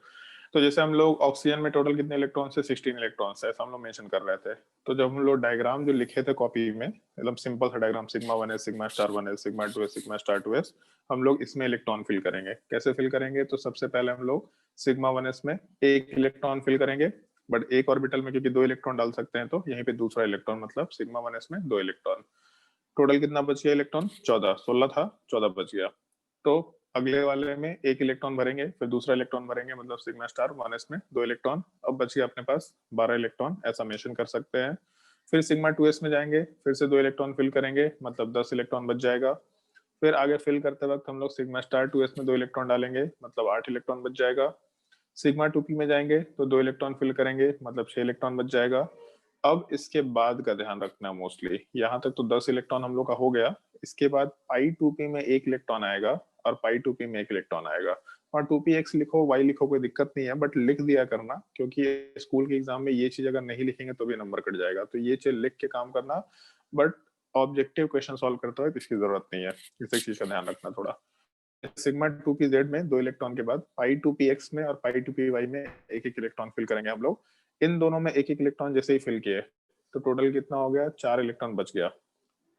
तो जैसे हम लोग ऑक्सीजन में टोटल कितने इलेक्ट्रॉन है, 16 इलेक्ट्रॉन्स है, ऐसा हम लोग मेंशन कर रहे थे। तो जब हम लोग डायग्राम जो लिखे थे कॉपी में, एकदम सिंपल सा diagram, sigma 1s sigma star 1s sigma 2s sigma star 2s, हम लोग इसमें इलेक्ट्रॉन फिल करेंगे। कैसे फिल करेंगे? तो सबसे पहले हम लोग सिग्मा 1s में एक इलेक्ट्रॉन फिल करेंगे, बट एक ऑर्बिटल में क्योंकि 2 इलेक्ट्रॉन डाल सकते हैं, तो यहीं पे दूसरा इलेक्ट्रॉन, मतलब सिग्मा 1s में 2 इलेक्ट्रॉन। टोटल कितना बच गया इलेक्ट्रॉन? 14, 16 था, 14 बच गया। तो अगले वाले में एक इलेक्ट्रॉन भरेंगे, फिर दूसरा इलेक्ट्रॉन भरेंगे, मतलब सिग्मा स्टार 1s में 2 इलेक्ट्रॉन। अब बच गया अपने पास 12 इलेक्ट्रॉन, ऐसा मेंशन कर सकते हैं। फिर सिग्मा 2s में जाएंगे, फिर से 2 इलेक्ट्रॉन फिल करेंगे, मतलब 10 इलेक्ट्रॉन बच जाएगा। फिर आगे फिल करते वक्त हम लोग सिग्मा स्टार 2s में 2 इलेक्ट्रॉन डालेंगे, मतलब 8 इलेक्ट्रॉन बच जाएगा। सिग्मा 2p में जाएंगे तो 2 इलेक्ट्रॉन फिल करेंगे, मतलब 6 इलेक्ट्रॉन बच जाएगा। अब इसके बाद का ध्यान रखना, मोस्टली यहाँ तक तो 10 इलेक्ट्रॉन हम लोग का हो गया। इसके बाद पाई 2p में एक इलेक्ट्रॉन आएगा और पाई 2p में एक इलेक्ट्रॉन आएगा। और 2p x लिखो y लिखो कोई दिक्कत नहीं है, बट लिख दिया करना, क्योंकि स्कूल के एग्जाम में ये चीज अगर नहीं लिखेंगे तो भी नंबर कट जाएगा, तो ये चीज लिख के काम करना। बट ऑब्जेक्टिव क्वेश्चन सॉल्व करते हुए इसकी जरूरत नहीं है, इस चीज का ध्यान रखना थोड़ा। सिग्मा 2p z में 2 इलेक्ट्रॉन के बाद पाई 2p x में और पाई 2p y में एक एक इलेक्ट्रॉन फिल करेंगे हम लोग। इन दोनों में एक एक इलेक्ट्रॉन जैसे ही फिल किए तो टोटल कितना हो गया? 4 इलेक्ट्रॉन बच गया।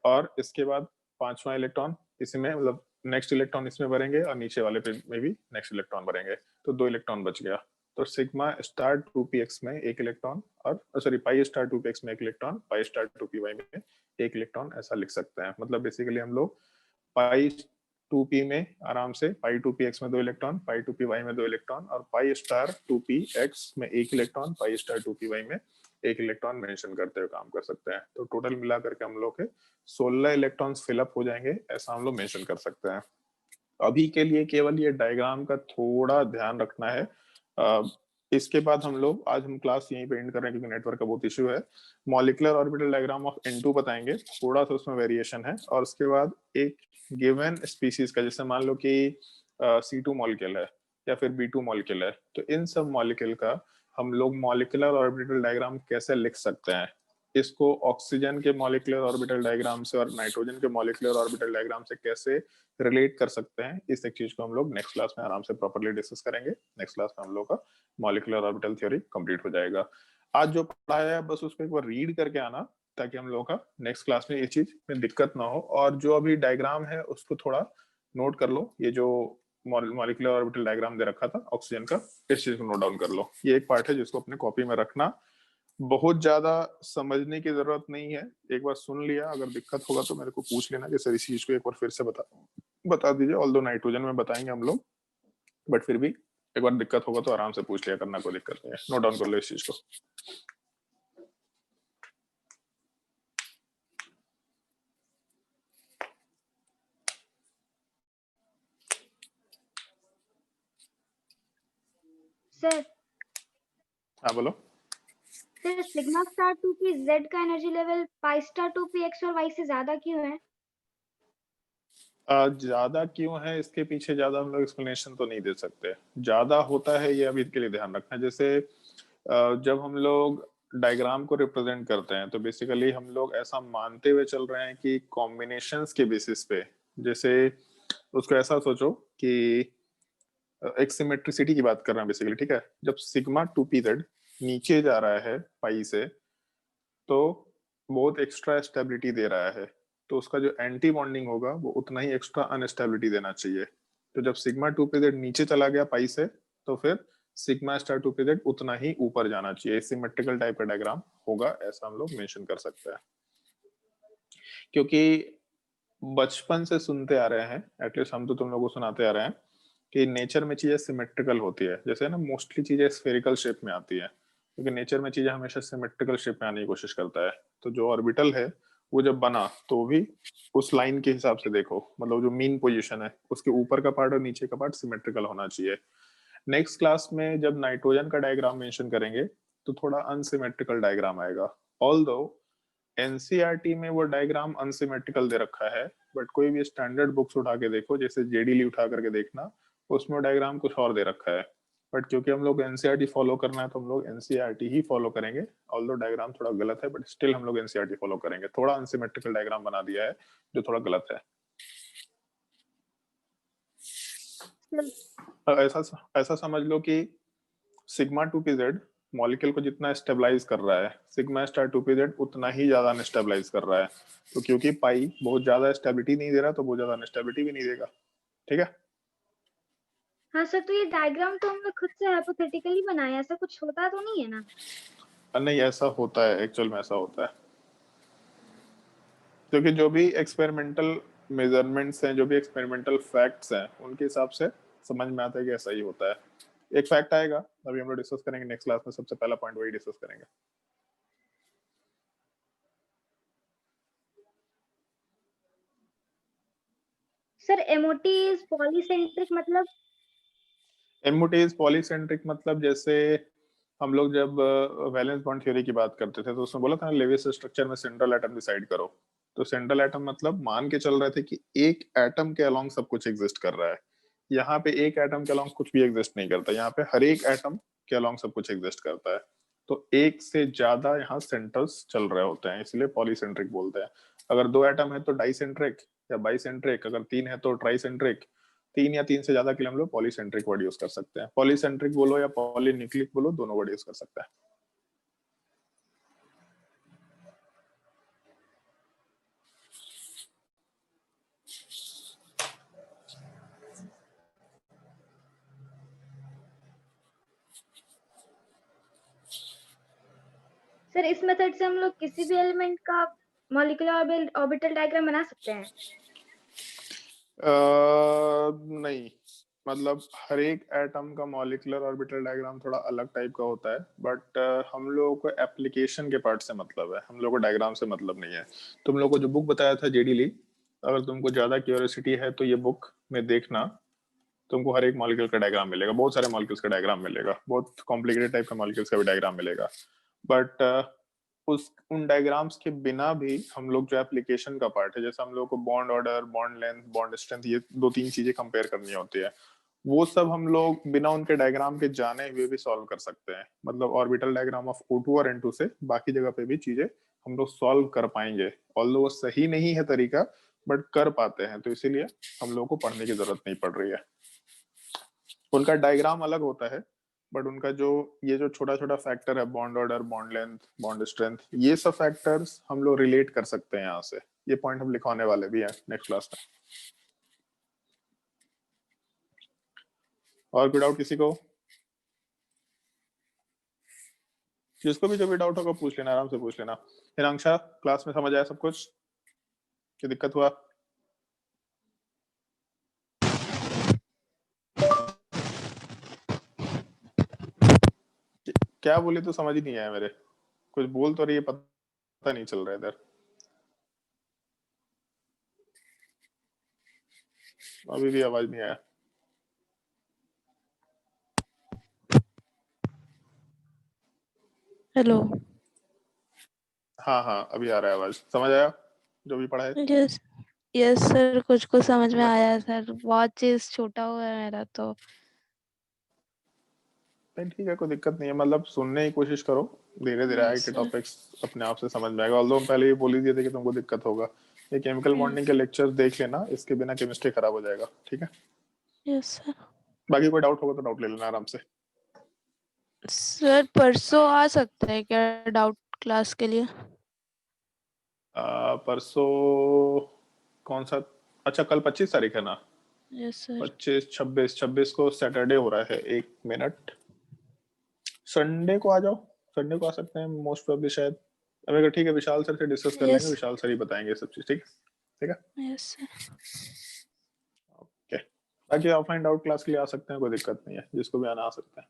और इसके बाद पांचवा इलेक्ट्रॉन इसमें, मतलब नेक्स्ट इलेक्ट्रॉन इसमें भरेंगे और नीचे वाले पे में भी नेक्स्ट इलेक्ट्रॉन भरेंगे, तो 2 इलेक्ट्रॉन बच गया। तो सिग्मा स्टार 2px में एक इलेक्ट्रॉन, और सॉरी पाई स्टार 2px में एक इलेक्ट्रॉन, पाई स्टार 2py में एक इलेक्ट्रॉन, ऐसा लिख सकते हैं। मतलब बेसिकली हम लोग पाई 2p में आराम से पाई 2px में 2 इलेक्ट्रॉन, पाई 2py में 2 इलेक्ट्रॉन, और पाई स्टार 2px में एक इलेक्ट्रॉन, पाई स्टार 2py में एक इलेक्ट्रॉन मेंशन करते हुए काम कर सकते हैं। तो टोटल मिला करके हम लोग के 16 इलेक्ट्रॉन्स फिलअप हो जाएंगे, ऐसा हम लोग मेंशन कर सकते हैं। अभी के लिए केवल ये डायग्राम का थोड़ा ध्यान रखना है। इसके बाद हम लोग, आज हम क्लास यहीं पे एंड कर रहे हैं क्योंकि नेटवर्क का बहुत इश्यू है। Molecular orbital diagram of N2 बताएंगे, थोड़ा सा उसमें वेरिएशन है। और उसके बाद एक गिवन स्पीसीज का, जैसे मान लो कि C2 मॉलिक्यूल है या फिर B2 मॉलिक्यूल है, तो इन सब मॉलिक्यूल का हम लोग मॉलिक्यूलर ऑर्बिटल डायग्राम कैसे लिख सकते हैं, इसको ऑक्सीजन के मॉलिक्यूलर ऑर्बिटल डायग्राम से और नाइट्रोजन के मॉलिक्यूलर ऑर्बिटल डायग्राम से कैसे रिलेट कर सकते हैं, इस एक चीज को हम लोग नेक्स्ट क्लास में आराम से प्रॉपर्ली डिस्कस करेंगे। नेक्स्ट क्लास में हम लोग का मॉलिक्यूलर ऑर्बिटल थ्योरी कंप्लीट हो जाएगा। आज जो पढ़ाया है बस उसको एक बार रीड करके आना, ताकि हम लोग का नेक्स्ट क्लास में ये चीज में दिक्कत ना हो। और जो अभी डायग्राम है उसको थोड़ा नोट कर लो, ये जो मॉलिक्यूलर ऑर्बिटल डायग्राम दे रखा था ऑक्सीजन का, इस चीज को नोट डाउन कर लो। ये एक पार्ट है जिसको अपने कॉपी में रखना, बहुत ज्यादा समझने की जरूरत नहीं है। एक बार सुन लिया, अगर दिक्कत होगा तो मेरे को पूछ लेना, जैसे इस चीज को एक बार फिर से बता दीजिए। ऑल्दो नाइट्रोजन में बताएंगे हम लोग, बट फिर भी एक बार दिक्कत होगा तो आराम से पूछ लिया करना, कोई दिक्कत नहीं है। नोट डाउन कर लो इस चीज को। सर हाँ बोलो। Sir sigma star 2p z का एनर्जी लेवल पाई स्टार 2p x और y से ज्यादा क्यों है? ज्यादा क्यों है इसके पीछे ज्यादा हम लोग एक्सप्लेनेशन तो नहीं दे सकते। ज्यादा होता है ये अभी के लिए ध्यान रखना। जैसे जब हम लोग डायग्राम को रिप्रेजेंट करते हैं तो बेसिकली हम लोग ऐसा मानते हुए चल रहे हैं कि कॉम्बिनेशंस के बेसिस पे, जैसे उसको ऐसा सोचो कि एक सिमेट्रिसिटी की बात कर रहे हैं बेसिकली, ठीक है। जब सिग्मा 2pz नीचे जा रहा है पाई से, तो बहुत एक्स्ट्रा स्टेबिलिटी दे रहा है, तो उसका जो एंटी बॉन्डिंग होगा वो उतना ही एक्स्ट्रा अनस्टेबिलिटी देना चाहिए। तो जब सिग्मा 2pz नीचे चला गया पाई से, तो फिर सिग्मा स्टार 2pz उतना ही ऊपर जाना चाहिए। सिमेट्रिकल टाइप का डायग्राम होगा, ऐसा हम लोग मेंशन कर सकते हैं। क्योंकि बचपन से सुनते आ रहे हैं, एटलीस्ट हम तो तुम लोगों को सुनाते आ रहे हैं कि नेचर में चीजें सिमेट्रिकल होती है। जैसे ना मोस्टली चीजें स्फेरिकल शेप में आती है, क्योंकि नेचर में चीजें हमेशा सिमेट्रिकल शेप में आने की कोशिश करता है। तो जो ऑर्बिटल है वो जब बना तो वो भी उस लाइन के हिसाब से देखो, मतलब जो मीन पोजीशन है उसके ऊपर का पार्ट और नीचे का पार्ट सिमेट्रिकल होना चाहिए। नेक्स्ट क्लास में जब नाइट्रोजन का डायग्राम मेंशन करेंगे तो थोड़ा अनसिमेट्रिकल डायग्राम आएगा। ऑल्दो एनसीईआरटी में वो डायग्राम अनसिमेट्रिकल दे रखा है, बट कोई भी स्टैंडर्ड बुक्स उठा के देखो, जैसे जेडीली उठा करके देखना, उसमें डायग्राम कुछ और दे रखा है। बट क्योंकि हम लोग एनसीईआरटी फॉलो करना है तो हम लोग एनसीईआरटी ही फॉलो करेंगे। ऑल्दो डायग्राम थोड़ा गलत है बट स्टिल हम लोग एनसीईआरटी फॉलो करेंगे। थोड़ा अनसिमेट्रिकल डायग्राम बना दिया है जो थोड़ा गलत है। ऐसा ऐसा समझ लो कि सिग्मा 2pz मॉलिक्यूल को जितना स्टेबलाइज कर रहा है, सिग्मा स्टार 2pz उतना ही ज्यादा अनस्टेबलाइज कर रहा है। तो क्योंकि पाई बहुत ज्यादा स्टेबिलिटी नहीं दे रहा तो बहुत ज्यादा अनस्टेबिलिटी भी नहीं देगा। ठीक है। हाँ सर, तो ये डायग्राम तो हम लोग खुद से हाइपोथेटिकली बनाया, ऐसा कुछ होता तो नहीं है ना? नहीं, ऐसा होता है, एक्चुअल में ऐसा होता है, क्योंकि जो भी एक्सपेरिमेंटल मेजरमेंट्स हैं, जो भी एक्सपेरिमेंटल फैक्ट्स हैं, उनके हिसाब से समझ में आता है कि ऐसा ही होता है। एक फैक्ट आएगा, अभी हम लोग डिस्कस करेंगे नेक्स्ट क्लास में, सबसे पहला पॉइंट वही डिस्कस करेंगे। सर एमओटी इज पॉलीसेंट्रिक मतलब? एमओटी इज पॉलीसेंट्रिक मतलब जैसे हम लोग जब वैलेंस बॉन्ड थ्योरी की बात करते थे तो उसमें बोला था लेविस स्ट्रक्चर में सेंट्रल एटम डिसाइड करो। तो सेंट्रल एटम मतलब मान के चल रहे थे कि एक एटम के अलोंग सब कुछ एग्जिस्ट कर रहा है। यहाँ पे एक एटम के अलोंग कुछ भी एग्जिस्ट नहीं करता, यहाँ पे हर एक एटम के अलोंग सब कुछ एग्जिस्ट करता है। तो एक से ज्यादा यहाँ सेंटर्स चल रहे होते हैं, इसलिए पॉलीसेंट्रिक बोलते हैं। अगर दो एटम है तो डाइसेंट्रिक या बाइसेंट्रिक, अगर तीन है तो ट्राइसेंट्रिक। तीन या तीन से ज्यादा के लिए हम लोग पॉलीसेंट्रिक वर्ड यूज कर सकते हैं। पॉलीसेंट्रिक बोलो या पॉलीन्यूक्लिक बोलो, दोनों वर्ड यूज कर सकते हैं। सर इस मेथड से हम लोग किसी भी एलिमेंट का मॉलिक्यूलर ऑर्बिटल डायग्राम बना सकते हैं? नहीं, मतलब हर एक एटम का मॉलिक्यूलर ऑर्बिटल डायग्राम थोड़ा अलग टाइप का होता है, बट हम लोगों को एप्लीकेशन के पार्ट से मतलब है, हम लोग को डायग्राम से मतलब नहीं है। तुम लोग को जो बुक बताया था जेडी ली, अगर तुमको ज्यादा क्यूरियोसिटी है तो ये बुक में देखना, तुमको हर एक मॉलिक्यूल का डायग्राम मिलेगा, बहुत सारे मॉलिक्यूल्स का डायग्राम मिलेगा, बहुत कॉम्प्लिकेटेड टाइप का मॉलिक्यूल्स का भी डायग्राम मिलेगा। बट उस उन डायग्राम्स के बिना भी हम लोग जो एप्लीकेशन का पार्ट है, जैसे हम लोग को bond order, bond length, bond strength, ये दो तीन चीजें कंपेयर करनी होती है, वो सब हम लोग बिना उनके डायग्राम के जाने हुए भी सॉल्व कर सकते हैं। मतलब ऑर्बिटल डायग्राम ऑफ O2 और N2 से बाकी जगह पे भी चीजें हम लोग सॉल्व कर पाएंगे। ऑल्दो वो सही नहीं है तरीका, बट कर पाते हैं, तो इसीलिए हम लोग को पढ़ने की जरूरत नहीं पड़ रही है। उनका डायग्राम अलग होता है, बट उनका जो ये जो छोटा छोटा फैक्टर है, bond order, bond length, bond strength, ये सब फैक्टर्स हम लोग रिलेट कर सकते हैं यहाँ से। ये पॉइंट हम लिखवाने वाले भी हैं नेक्स्ट क्लास में। और कोई डाउट किसी को? जिसको भी जो भी डाउट होगा पूछ लेना, आराम से पूछ लेना। हिरांक्षा, क्लास में समझ आया सब कुछ? क्या दिक्कत हुआ? क्या बोली तो समझ ही नहीं आया मेरे, कुछ बोल तो रही है, पता नहीं चल रहा है इधर। अभी भी आवाज नहीं आया। हेलो। हाँ हाँ, अभी आ रहा है आवाज। समझ आया जो भी पढ़ा है? यस यस सर, कुछ कुछ समझ में मैं आया सर, बहुत चीज छोटा हुआ है मेरा तो। नहीं, ठीक है, कोई दिक्कत नहीं है, मतलब सुनने की कोशिश करो, धीरे धीरे आगे यस के सर। टॉपिक्स अपने आप से समझ में आएगा। ऑल्दो हम पहले ही बोल ही दिए थे कि तुमको दिक्कत होगा। ये केमिकल बॉन्डिंग के लेक्चर्स देख लेना, इसके बिना केमिस्ट्री खराब हो जाएगा। ठीक है, यस सर। बाकी कोई डाउट होगा तो डाउट ले लेना आराम से। सर परसों आ सकता है क्या डाउट क्लास के लिए? परसों कौन सा? अच्छा, कल 25 तारीख है ना? Yes sir. 25, 26 को सैटरडे हो रहा है। एक मिनट, संडे को आ जाओ। संडे को आ सकते हैं मोस्ट प्रोबेबली शायद। अब अगर ठीक है, विशाल सर से डिस्कस कर लेंगे, यस विशाल सर ही बताएंगे सब चीज। ठीक है। ठीक है। Yes sir. ओके, बाकी ऑफलाइन डाउट क्लास के लिए आ सकते हैं, कोई दिक्कत नहीं है, जिसको भी आना आ सकता है।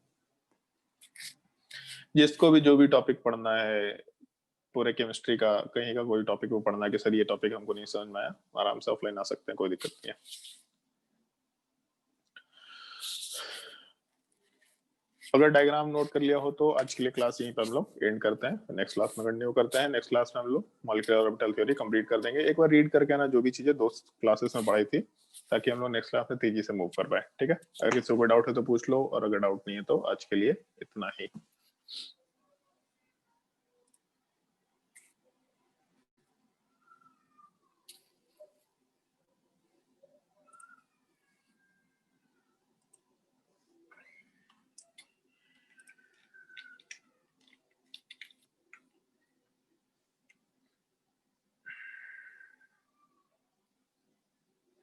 जिसको भी जो भी टॉपिक पढ़ना है, पूरे केमिस्ट्री का कहीं का कोई टॉपिक वो पढ़ना है कि सर ये टॉपिक हमको नहीं समझ में आया, आराम से ऑफलाइन आ सकते हैं, कोई दिक्कत नहीं है। अगर डायग्राम नोट कर लिया हो तो आज के लिए क्लास यहीं पर हम लोग एंड करते हैं, नेक्स्ट क्लास में कंटिन्यू करते हैं। नेक्स्ट क्लास में हम लोग मॉलिक्यूलर ऑर्बिटल थ्योरी कंप्लीट कर देंगे। एक बार रीड करके आना जो भी चीजें 2 क्लासेस में पढ़ाई थी, ताकि हम लोग नेक्स्ट क्लास में तेजी से मूव कर पाए। ठीक है, अगर किसी को डाउट है तो पूछ लो, और अगर डाउट नहीं है तो आज के लिए इतना ही।